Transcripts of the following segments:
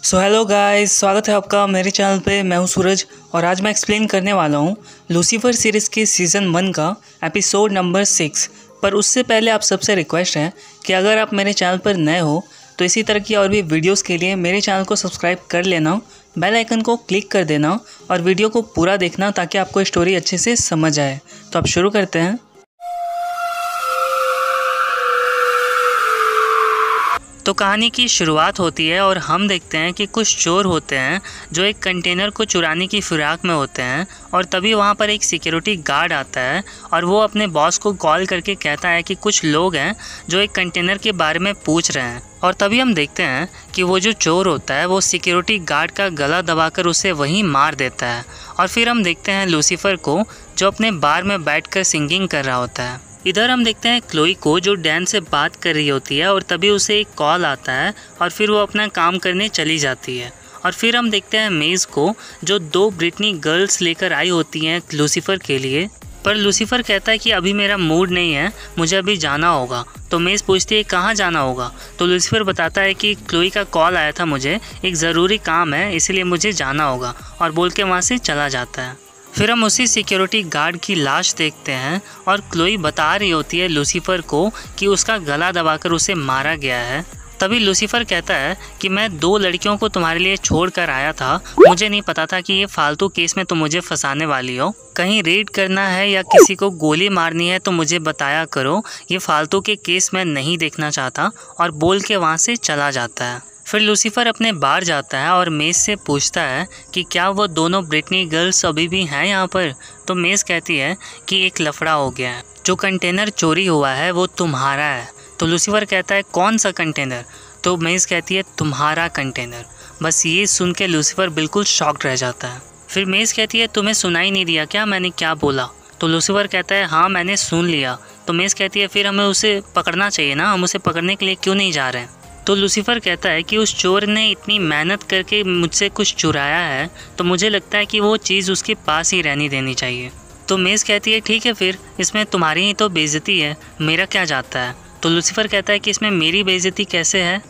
So hello guys, स्वागत है आपका मेरे चैनल पे। मैं हूं सूरज और आज मैं एक्सप्लेन करने वाला हूं लूसीफर सीरीज़ के सीज़न 1 का एपिसोड नंबर 6। पर उससे पहले आप सबसे रिक्वेस्ट है कि अगर आप मेरे चैनल पर नए हो तो इसी तरह की और भी वीडियोस के लिए मेरे चैनल को सब्सक्राइब कर लेना, बेल आइकन को क्लिक कर देना और वीडियो को पूरा देखना ताकि आपको स्टोरी अच्छे से समझ आए। तो अब शुरू करते हैं। तो कहानी की शुरुआत होती है और हम देखते हैं कि कुछ चोर होते हैं जो एक कंटेनर को चुराने की फिराक में होते हैं और तभी वहाँ पर एक सिक्योरिटी गार्ड आता है और वो अपने बॉस को कॉल करके कहता है कि कुछ लोग हैं जो एक कंटेनर के बारे में पूछ रहे हैं। और तभी हम देखते हैं कि वो जो चोर होता है वो सिक्योरिटी गार्ड का गला दबाकर उसे वहीं मार देता है। और फिर हम देखते हैं लूसीफर को जो अपने बार में बैठकर सिंगिंग कर रहा होता है। इधर हम देखते हैं क्लोई को जो डैन से बात कर रही होती है और तभी उसे एक कॉल आता है और फिर वो अपना काम करने चली जाती है। और फिर हम देखते हैं मेज़ को जो 2 ब्रिटनी गर्ल्स लेकर आई होती हैं लूसीफर के लिए। पर लूसीफर कहता है कि अभी मेरा मूड नहीं है, मुझे अभी जाना होगा। तो मेज़ पूछती है कहाँ जाना होगा। तो लूसीफर बताता है कि क्लोई का कॉल आया था, मुझे एक ज़रूरी काम है इसलिए मुझे जाना होगा, और बोल के वहाँ से चला जाता है। फिर हम उसी सिक्योरिटी गार्ड की लाश देखते हैं और क्लोई बता रही होती है लूसीफर को कि उसका गला दबाकर उसे मारा गया है। तभी लूसीफर कहता है कि मैं 2 लड़कियों को तुम्हारे लिए छोड़ कर आया था, मुझे नहीं पता था कि ये फालतू केस में तुम मुझे फंसाने वाली हो। कहीं रेड करना है या किसी को गोली मारनी है तो मुझे बताया करो, ये फालतू के केस मैं नहीं देखना चाहता, और बोल के वहाँ से चला जाता है। फिर लूसीफर अपने बार जाता है और मेज़ से पूछता है कि क्या वो दोनों ब्रिटनी गर्ल्स अभी भी हैं यहाँ पर। तो मेज़ कहती है कि एक लफड़ा हो गया है, जो कंटेनर चोरी हुआ है वो तुम्हारा है। तो लूसीफर कहता है कौन सा कंटेनर। तो मेज़ कहती है तुम्हारा कंटेनर। बस ये सुन के लूसीफर बिल्कुल शॉक्ड रह जाता है। फिर मेज़ कहती है तुम्हें सुनाई नहीं दिया क्या मैंने क्या बोला। तो लूसीफर कहता है हाँ मैंने सुन लिया। तो मेज़ कहती है फिर हमें उसे पकड़ना चाहिए ना, हम उसे पकड़ने के लिए क्यों नहीं जा रहे हैं। तो लूसीफर कहता है कि उस चोर ने इतनी मेहनत करके मुझसे कुछ चुराया है तो मुझे लगता है कि वो चीज़ उसके पास ही रहनी देनी चाहिए। तो मेज़ कहती है ठीक है, फिर इसमें तुम्हारी ही तो बेइज्जती है, मेरा क्या जाता है। तो लूसीफर कहता है कि इसमें मेरी बेइज्जती कैसे है।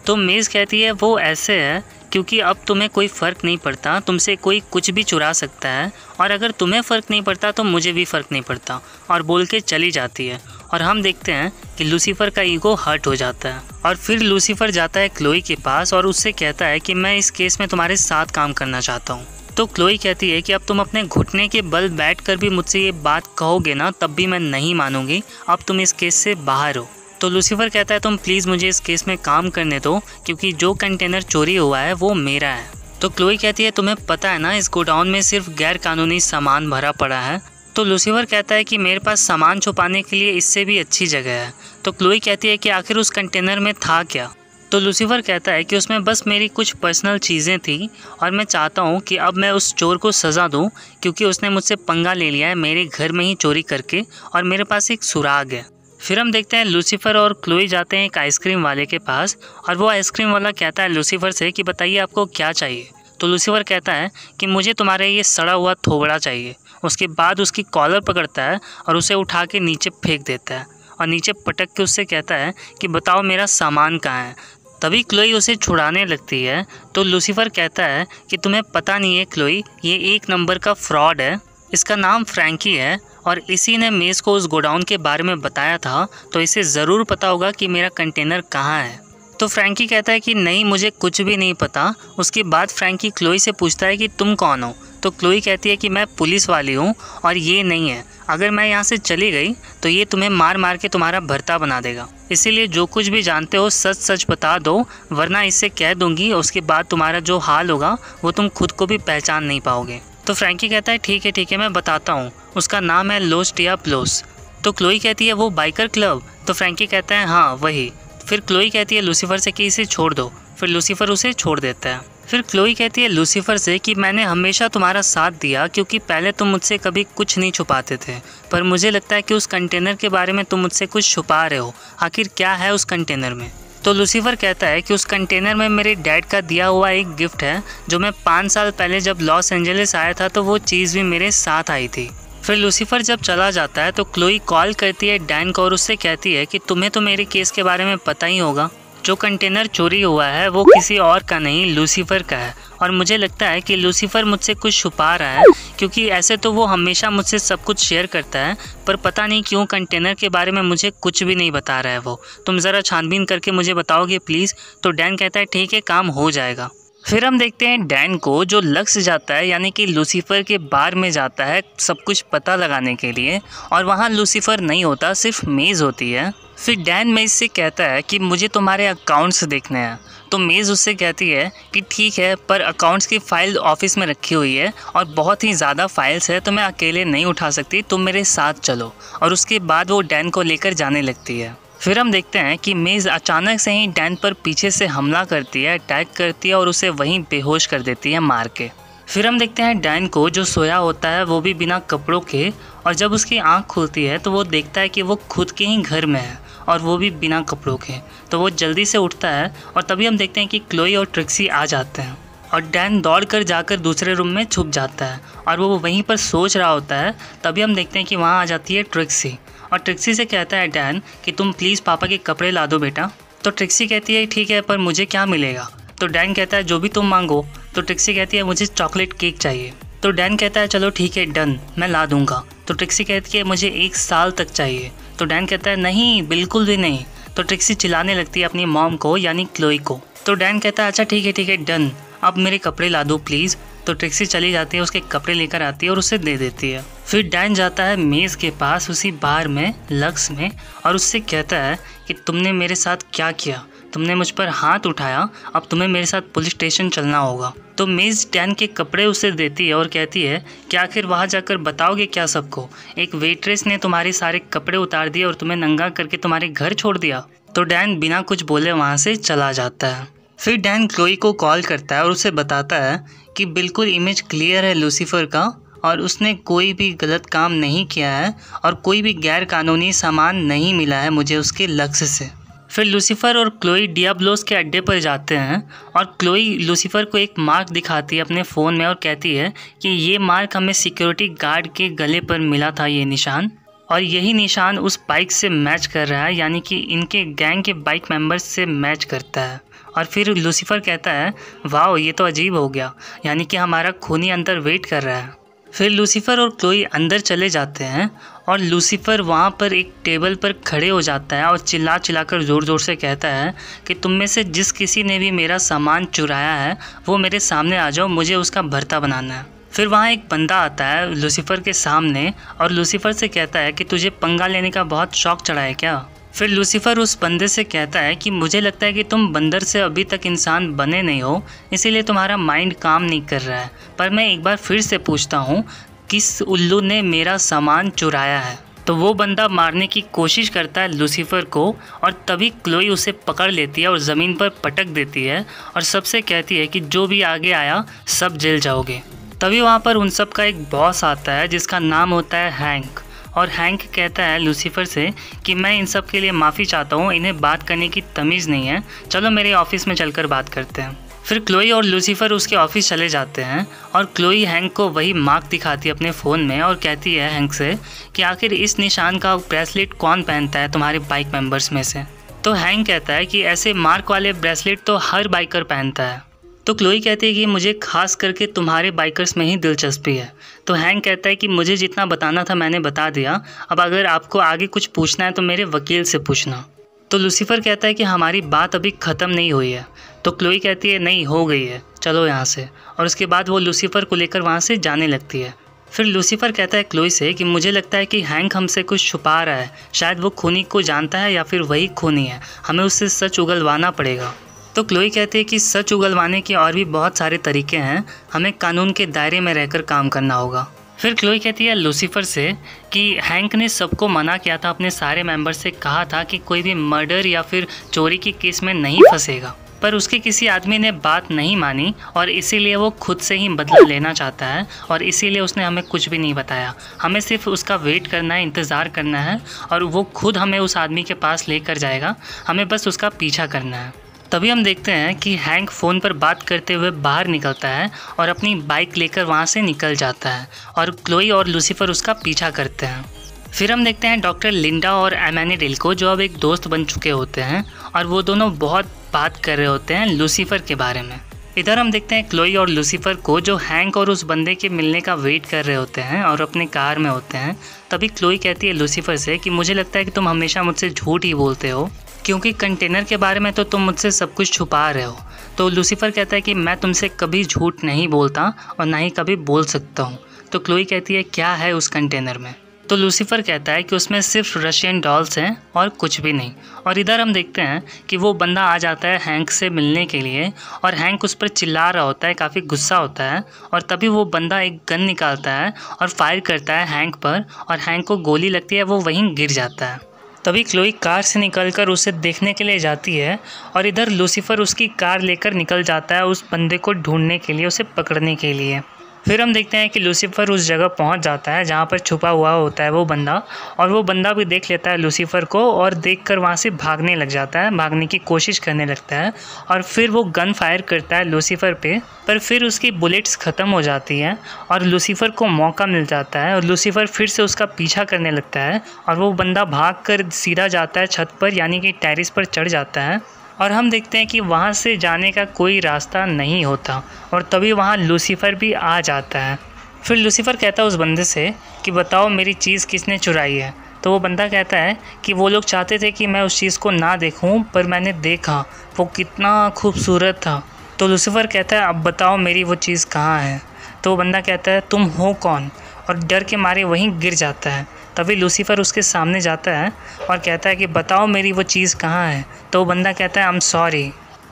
तो मेज़ कहती है वो ऐसे है क्योंकि अब तुम्हें कोई फ़र्क नहीं पड़ता, तुमसे कोई कुछ भी चुरा सकता है, और अगर तुम्हें फ़र्क नहीं पड़ता तो मुझे भी फ़र्क नहीं पड़ता, और बोल के चली जाती है। और हम देखते हैं कि लूसीफर का ईगो हर्ट हो जाता है। और फिर लूसीफर जाता है क्लोई के पास और उससे कहता है कि मैं इस केस में तुम्हारे साथ काम करना चाहता हूँ। तो क्लोई कहती है कि अब तुम अपने घुटने के बल बैठकर भी मुझसे ये बात कहोगे ना, तब भी मैं नहीं मानूंगी, अब तुम इस केस से बाहर हो। तो लूसीफर कहता है तुम प्लीज़ मुझे इस केस में काम करने दो क्योंकि जो कंटेनर चोरी हुआ है वो मेरा है। तो क्लोई कहती है तुम्हें पता है ना इस गोडाउन में सिर्फ गैर कानूनी सामान भरा पड़ा है। तो लूसीफर कहता है कि मेरे पास सामान छुपाने के लिए इससे भी अच्छी जगह है। तो क्लोई कहती है कि आखिर उस कंटेनर में था क्या। तो लूसीफर कहता है कि उसमें बस मेरी कुछ पर्सनल चीज़ें थी और मैं चाहता हूँ कि अब मैं उस चोर को सज़ा दूँ क्योंकि उसने मुझसे पंगा ले लिया है मेरे घर में ही चोरी करके, और मेरे पास एक सुराग है। फिर हम देखते हैं लूसीफर और क्लोई जाते हैं एक आइसक्रीम वाले के पास और वो आइसक्रीम वाला कहता है लूसीफर से कि बताइए आपको क्या चाहिए। तो लूसीफर कहता है कि मुझे तुम्हारे ये सड़ा हुआ थोबड़ा चाहिए। उसके बाद उसकी कॉलर पकड़ता है और उसे उठा के नीचे फेंक देता है और नीचे पटक के उससे कहता है कि बताओ मेरा सामान कहाँ है। तभी क्लोई उसे छुड़ाने लगती है। तो लूसीफर कहता है कि तुम्हें पता नहीं है क्लोई, ये 1 नंबर का फ्रॉड है, इसका नाम फ्रैंकी है और इसी ने मेज़ को उस गोडाउन के बारे में बताया था, तो इसे ज़रूर पता होगा कि मेरा कंटेनर कहाँ है। तो फ्रैंकी कहता है कि नहीं मुझे कुछ भी नहीं पता। उसके बाद फ्रैंकी क्लोई से पूछता है कि तुम कौन हो। तो क्लोई कहती है कि मैं पुलिस वाली हूँ और ये नहीं है, अगर मैं यहाँ से चली गई तो ये तुम्हें मार मार के तुम्हारा भरता बना देगा, इसीलिए जो कुछ भी जानते हो सच सच बता दो, वरना इससे कह दूंगी उसके बाद तुम्हारा जो हाल होगा वो तुम खुद को भी पहचान नहीं पाओगे। तो फ्रैंकी कहता है ठीक है मैं बताता हूँ, उसका नाम है लोस डियाब्लोस। तो क्लोई कहती है वो बाइकर क्लब। तो फ्रैंकी कहता है हाँ वही। फिर क्लोई कहती है लूसीफर से कि इसे छोड़ दो। फिर लूसीफर उसे छोड़ देता है। फिर क्लोई कहती है लूसीफर से कि मैंने हमेशा तुम्हारा साथ दिया क्योंकि पहले तुम मुझसे कभी कुछ नहीं छुपाते थे, पर मुझे लगता है कि उस कंटेनर के बारे में तुम मुझसे कुछ छुपा रहे हो, आखिर क्या है उस कंटेनर में। तो लूसीफर कहता है कि उस कंटेनर में मेरे डैड का दिया हुआ एक गिफ्ट है जो मैं 5 साल पहले जब लॉस एंजलिस आया था तो वो चीज़ भी मेरे साथ आई थी। फिर लूसीफर जब चला जाता है तो क्लोई कॉल करती है डैन को और उससे कहती है कि तुम्हें तो मेरे केस के बारे में पता ही होगा। जो कंटेनर चोरी हुआ है वो किसी और का नहीं, लूसीफर का है। और मुझे लगता है कि लूसीफर मुझसे कुछ छुपा रहा है, क्योंकि ऐसे तो वो हमेशा मुझसे सब कुछ शेयर करता है, पर पता नहीं क्यों कंटेनर के बारे में मुझे कुछ भी नहीं बता रहा है वो। तुम ज़रा छानबीन करके मुझे बताओगे प्लीज़? तो डैन कहता है ठीक है, काम हो जाएगा। फिर हम देखते हैं डैन को, जो लक्स जाता है यानी कि लूसीफर के बार में जाता है सब कुछ पता लगाने के लिए, और वहाँ लूसीफर नहीं होता, सिर्फ मेज़ होती है। फिर डैन मेज़ से कहता है कि मुझे तुम्हारे अकाउंट्स देखने हैं। तो मेज़ उससे कहती है कि ठीक है, पर अकाउंट्स की फ़ाइल ऑफिस में रखी हुई है और बहुत ही ज़्यादा फाइल्स है, तो मैं अकेले नहीं उठा सकती, तुम मेरे साथ चलो। और उसके बाद वो डैन को लेकर जाने लगती है। फिर हम देखते हैं कि मेज़ अचानक से ही डैन पर पीछे से हमला करती है, अटैक करती है और उसे वहीं बेहोश कर देती है मार के। फिर हम देखते हैं डैन को, जो सोया होता है वो भी बिना कपड़ों के, और जब उसकी आंख खुलती है तो वो देखता है कि वो खुद के ही घर में है और वो भी बिना कपड़ों के। तो वो जल्दी से उठता है और तभी हम देखते हैं कि क्लोई और ट्रिक्सी आ जाते हैं और डैन दौड़कर जाकर दूसरे रूम में छुप जाता है और वो वहीं पर सोच रहा होता है। तभी हम देखते हैं कि वहाँ आ जाती है ट्रिक्सी और ट्रिक्सी से कहता है डैन कि तुम प्लीज़ पापा के कपड़े ला दो बेटा। तो ट्रिक्सी कहती है ठीक है, पर मुझे क्या मिलेगा? तो डैन कहता है जो भी तुम मांगो। तो ट्रिक्सी कहती है मुझे चॉकलेट केक चाहिए। तो डैन कहता है चलो ठीक है, डन, मैं ला दूंगा। तो ट्रिक्सी कहती है मुझे 1 साल तक चाहिए। तो डैन कहता है नहीं, बिल्कुल भी नहीं। तो ट्रिक्सी चिल्लाने लगती है अपनी मॉम को यानी क्लोई को। तो डैन कहता है अच्छा ठीक है डन, अब मेरे कपड़े ला दो प्लीज़। तो ट्रिक्सी चली जाती है, उसके कपड़े लेकर आती है और उसे दे देती है। फिर डैन जाता है मेज़ के पास उसी बार में, लक्स में, और उससे कहता है कि तुमने मेरे साथ क्या किया, तुमने मुझ पर हाथ उठाया, अब तुम्हें मेरे साथ पुलिस स्टेशन चलना होगा। तो मेज़ डैन के कपड़े उसे देती है और कहती है कि आखिर वहाँ जाकर बताओगे क्या सबको? एक वेट्रेस ने तुम्हारे सारे कपड़े उतार दिए और तुम्हें नंगा करके तुम्हारे घर छोड़ दिया। तो डैन बिना कुछ बोले वहाँ से चला जाता है। फिर डैन क्लोई को कॉल करता है और उसे बताता है कि बिल्कुल इमेज क्लियर है लूसीफर का और उसने कोई भी गलत काम नहीं किया है और कोई भी गैर कानूनी सामान नहीं मिला है मुझे उसके लक्ष्य से। फिर लूसीफर और क्लोई डियाब्लोस के अड्डे पर जाते हैं और क्लोई लूसीफर को एक मार्क दिखाती है अपने फ़ोन में और कहती है कि ये मार्क हमें सिक्योरिटी गार्ड के गले पर मिला था, ये निशान, और यही निशान उस बाइक से मैच कर रहा है, यानी कि इनके गैंग के बाइक मेंबर्स से मैच करता है। और फिर लूसीफर कहता है वाह, ये तो अजीब हो गया, यानी कि हमारा खूनी अंदर वेट कर रहा है। फिर लूसीफर और क्लोई अंदर चले जाते हैं और लूसीफर वहाँ पर एक टेबल पर खड़े हो जाता है और चिल्लाकर ज़ोर ज़ोर से कहता है कि तुम में से जिस किसी ने भी मेरा सामान चुराया है वो मेरे सामने आ जाओ, मुझे उसका भरता बनाना है। फिर वहाँ एक बंदा आता है लूसीफर के सामने और लूसीफर से कहता है कि तुझे पंगा लेने का बहुत शौक चढ़ा है क्या? फिर लूसीफर उस बंदे से कहता है कि मुझे लगता है कि तुम बंदर से अभी तक इंसान बने नहीं हो, इसीलिए तुम्हारा माइंड काम नहीं कर रहा है, पर मैं एक बार फिर से पूछता हूँ, किस उल्लू ने मेरा सामान चुराया है? तो वो बंदा मारने की कोशिश करता है लूसीफर को और तभी क्लोई उसे पकड़ लेती है और ज़मीन पर पटक देती है और सबसे कहती है कि जो भी आगे आया सब जेल जाओगे। तभी वहाँ पर उन सब का एक बॉस आता है जिसका नाम होता है हैंक, और हैंक कहता है लूसीफर से कि मैं इन सब के लिए माफ़ी चाहता हूँ, इन्हें बात करने की तमीज़ नहीं है, चलो मेरे ऑफिस में चलकर बात करते हैं। फिर क्लोई और लूसीफर उसके ऑफिस चले जाते हैं और क्लोई हैंक को वही मार्क दिखाती है अपने फ़ोन में और कहती है हैंक से कि आखिर इस निशान का ब्रेसलेट कौन पहनता है तुम्हारे बाइक मेंबर्स में से? तो हैंक कहता है कि ऐसे मार्क वाले ब्रेसलेट तो हर बाइकर पहनता है। तो क्लोई कहती है कि मुझे खास करके तुम्हारे बाइकर्स में ही दिलचस्पी है। तो हैंक कहता है कि मुझे जितना बताना था मैंने बता दिया, अब अगर आपको आगे कुछ पूछना है तो मेरे वकील से पूछना। तो लूसीफर कहता है कि हमारी बात अभी ख़त्म नहीं हुई है। तो क्लोई कहती है नहीं, हो गई है, चलो यहाँ से, और उसके बाद वो लूसीफर को लेकर वहाँ से जाने लगती है। फिर लूसीफर कहता है क्लोई से कि मुझे लगता है कि हैंक हमसे कुछ छुपा रहा है, शायद वो खूनी को जानता है या फिर वही खूनी है, हमें उससे सच उगलवाना पड़ेगा। तो क्लोई कहती है कि सच उगलवाने के और भी बहुत सारे तरीके हैं, हमें कानून के दायरे में रहकर काम करना होगा। फिर क्लोई कहती है लूसीफर से कि हैंक ने सबको मना किया था, अपने सारे मेंबर से कहा था कि कोई भी मर्डर या फिर चोरी की केस में नहीं फंसेगा, पर उसके किसी आदमी ने बात नहीं मानी और इसीलिए वो खुद से ही बदला लेना चाहता है और इसीलिए उसने हमें कुछ भी नहीं बताया। हमें सिर्फ उसका वेट करना है, इंतज़ार करना है और वो खुद हमें उस आदमी के पास लेकर जाएगा, हमें बस उसका पीछा करना है। तभी हम देखते हैं कि हैंक फ़ोन पर बात करते हुए बाहर निकलता है और अपनी बाइक लेकर वहाँ से निकल जाता है और क्लोई और लूसीफर उसका पीछा करते हैं। फिर हम देखते हैं डॉक्टर लिंडा और एमेनिडिल को, जो अब एक दोस्त बन चुके होते हैं और वो दोनों बहुत बात कर रहे होते हैं लूसीफर के बारे में। इधर हम देखते हैं क्लोई और लूसीफर को, जो हैंक और उस बंदे के मिलने का वेट कर रहे होते हैं और अपने कार में होते हैं। तभी क्लोई कहती है लूसीफर से कि मुझे लगता है कि तुम हमेशा मुझसे झूठ ही बोलते हो, क्योंकि कंटेनर के बारे में तो तुम मुझसे सब कुछ छुपा रहे हो। तो लूसीफर कहता है कि मैं तुमसे कभी झूठ नहीं बोलता और ना ही कभी बोल सकता हूँ। तो क्लोई कहती है क्या है उस कंटेनर में। तो लूसीफर कहता है कि उसमें सिर्फ रशियन डॉल्स हैं और कुछ भी नहीं। और इधर हम देखते हैं कि वो बंदा आ जाता है हैंक से मिलने के लिए और हैंक उस पर चिल्ला रहा होता है, काफ़ी गुस्सा होता है। और तभी वो बंदा एक गन निकालता है और फायर करता है हैंक पर और हैंक को गोली लगती है, वो वहीं गिर जाता है। तभी क्लोई कार से निकलकर उसे देखने के लिए जाती है और इधर लूसीफर उसकी कार लेकर निकल जाता है उस बंदे को ढूंढने के लिए, उसे पकड़ने के लिए। फिर हम देखते हैं कि लूसीफर उस जगह पहुंच जाता है जहां पर छुपा हुआ होता है वो बंदा, और वो बंदा भी देख लेता है लूसीफर को और देखकर वहां से भागने लग जाता है, भागने की कोशिश करने लगता है। और फिर वो गन फायर करता है लूसीफर पे, पर फिर उसकी बुलेट्स ख़त्म हो जाती हैं और लूसीफर को मौका मिल जाता है और लूसीफर फिर से उसका पीछा करने लगता है और वो बंदा भाग कर सीधा जाता है छत पर, यानी कि टेरेस पर चढ़ जाता है। और हम देखते हैं कि वहाँ से जाने का कोई रास्ता नहीं होता और तभी वहाँ लूसीफर भी आ जाता है। फिर लूसीफर कहता है उस बंदे से कि बताओ मेरी चीज़ किसने चुराई है। तो वो बंदा कहता है कि वो लोग चाहते थे कि मैं उस चीज़ को ना देखूं, पर मैंने देखा, वो कितना खूबसूरत था। तो लूसीफर कहता है अब बताओ मेरी वो चीज़ कहाँ है। तो वो बंदा कहता है तुम हो कौन, और डर के मारे वहीं गिर जाता है। तभी लूसीफर उसके सामने जाता है और कहता है कि बताओ मेरी वो चीज़ कहाँ है। तो वो बंदा कहता है आई एम सॉरी।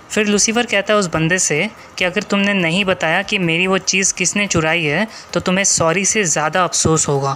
फिर लूसीफर कहता है उस बंदे से कि अगर तुमने नहीं बताया कि मेरी वो चीज़ किसने चुराई है तो तुम्हें सॉरी से ज़्यादा अफसोस होगा।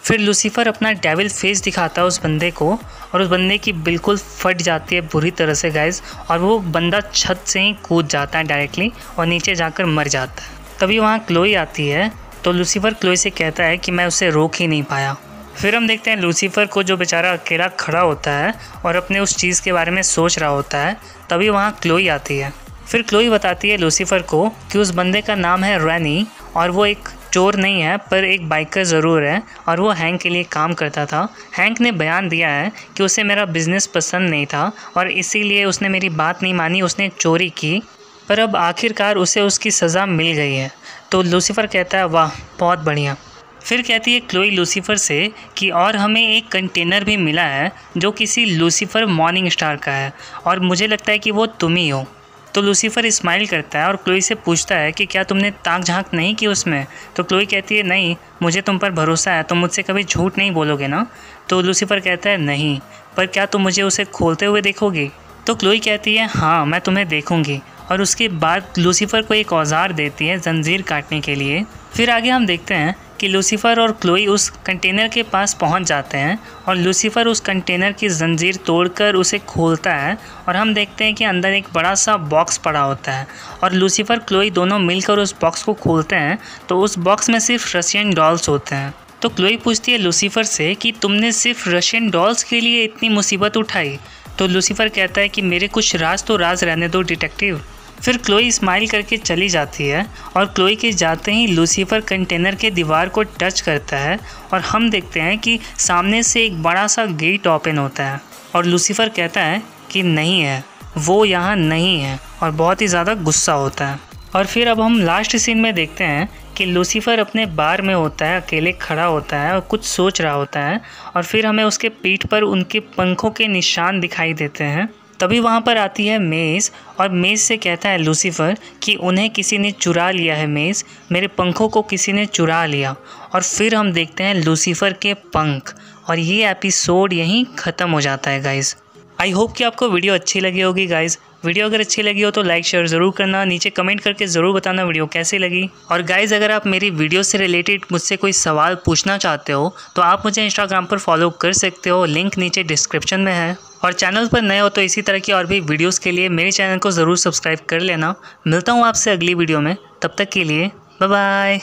फिर लूसीफर अपना डेविल फेस दिखाता है उस बंदे को और उस बंदे की बिल्कुल फट जाती है बुरी तरह से गाइस, और वो बंदा छत से ही कूद जाता है डायरेक्टली और नीचे जाकर मर जाता है। तभी वहाँ क्लोई आती है तो लूसीफर क्लोई से कहता है कि मैं उसे रोक ही नहीं पाया। फिर हम देखते हैं लूसीफर को, जो बेचारा अकेला खड़ा होता है और अपने उस चीज़ के बारे में सोच रहा होता है। तभी वहाँ क्लोई आती है। फिर क्लोई बताती है लूसीफर को कि उस बंदे का नाम है रैनी और वो एक चोर नहीं है पर एक बाइकर ज़रूर है और वो हैंक के लिए काम करता था। हैंक ने बयान दिया है कि उसे मेरा बिज़नेस पसंद नहीं था और इसीलिए उसने मेरी बात नहीं मानी, उसने चोरी की, पर अब आखिरकार उसे उसकी सज़ा मिल गई है। तो लूसीफर कहता है वाह बहुत बढ़िया। फिर कहती है क्लोई लूसीफर से कि और हमें एक कंटेनर भी मिला है जो किसी लूसीफर मॉर्निंग स्टार का है और मुझे लगता है कि वो तुम ही हो। तो लूसीफर स्माइल करता है और क्लोई से पूछता है कि क्या तुमने ताक झांक नहीं की उसमें। तो क्लोई कहती है नहीं, मुझे तुम पर भरोसा है, तुम मुझसे कभी झूठ नहीं बोलोगे ना। तो लूसीफर कहता है नहीं, पर क्या तुम मुझे उसे खोलते हुए देखोगी। तो क्लोई कहती है हाँ मैं तुम्हें देखूंगी, और उसके बाद लूसीफर को एक औजार देती है जंजीर काटने के लिए। फिर आगे हम देखते हैं कि लूसीफर और क्लोई उस कंटेनर के पास पहुंच जाते हैं और लूसीफर उस कंटेनर की जंजीर तोड़कर उसे खोलता है और हम देखते हैं कि अंदर एक बड़ा सा बॉक्स पड़ा होता है और लूसीफर क्लोई दोनों मिलकर उस बॉक्स को खोलते हैं तो उस बॉक्स में सिर्फ रशियन डॉल्स होते हैं। तो क्लोई पूछती है लूसीफर से कि तुमने सिर्फ रशियन डॉल्स के लिए इतनी मुसीबत उठाई। तो लूसीफर कहता है कि मेरे कुछ राज तो राज रहने दो डिटेक्टिव। फिर क्लोई स्माइल करके चली जाती है और क्लोई के जाते ही लूसीफर कंटेनर के दीवार को टच करता है और हम देखते हैं कि सामने से एक बड़ा सा गेट ओपन होता है और लूसीफर कहता है कि नहीं है, वो यहाँ नहीं है, और बहुत ही ज़्यादा गुस्सा होता है। और फिर अब हम लास्ट सीन में देखते हैं कि लूसीफर अपने बार में होता है, अकेले खड़ा होता है और कुछ सोच रहा होता है और फिर हमें उसके पीठ पर उनके पंखों के निशान दिखाई देते हैं। तभी वहाँ पर आती है मेज़ और मेज़ से कहता है लूसीफर कि उन्हें किसी ने चुरा लिया है मेज़, मेरे पंखों को किसी ने चुरा लिया। और फिर हम देखते हैं लूसीफर के पंख और ये एपिसोड यहीं ख़त्म हो जाता है गाइज़। आई होप कि आपको वीडियो अच्छी लगी होगी गाइज़। वीडियो अगर अच्छी लगी हो तो लाइक शेयर ज़रूर करना, नीचे कमेंट करके ज़रूर बताना वीडियो कैसी लगी। और गाइज़ अगर आप मेरी वीडियो से रिलेटेड मुझसे कोई सवाल पूछना चाहते हो तो आप मुझे इंस्टाग्राम पर फॉलो कर सकते हो, लिंक नीचे डिस्क्रिप्शन में है। और चैनल पर नए हो तो इसी तरह की और भी वीडियोस के लिए मेरे चैनल को ज़रूर सब्सक्राइब कर लेना। मिलता हूँ आपसे अगली वीडियो में, तब तक के लिए बाय बाय।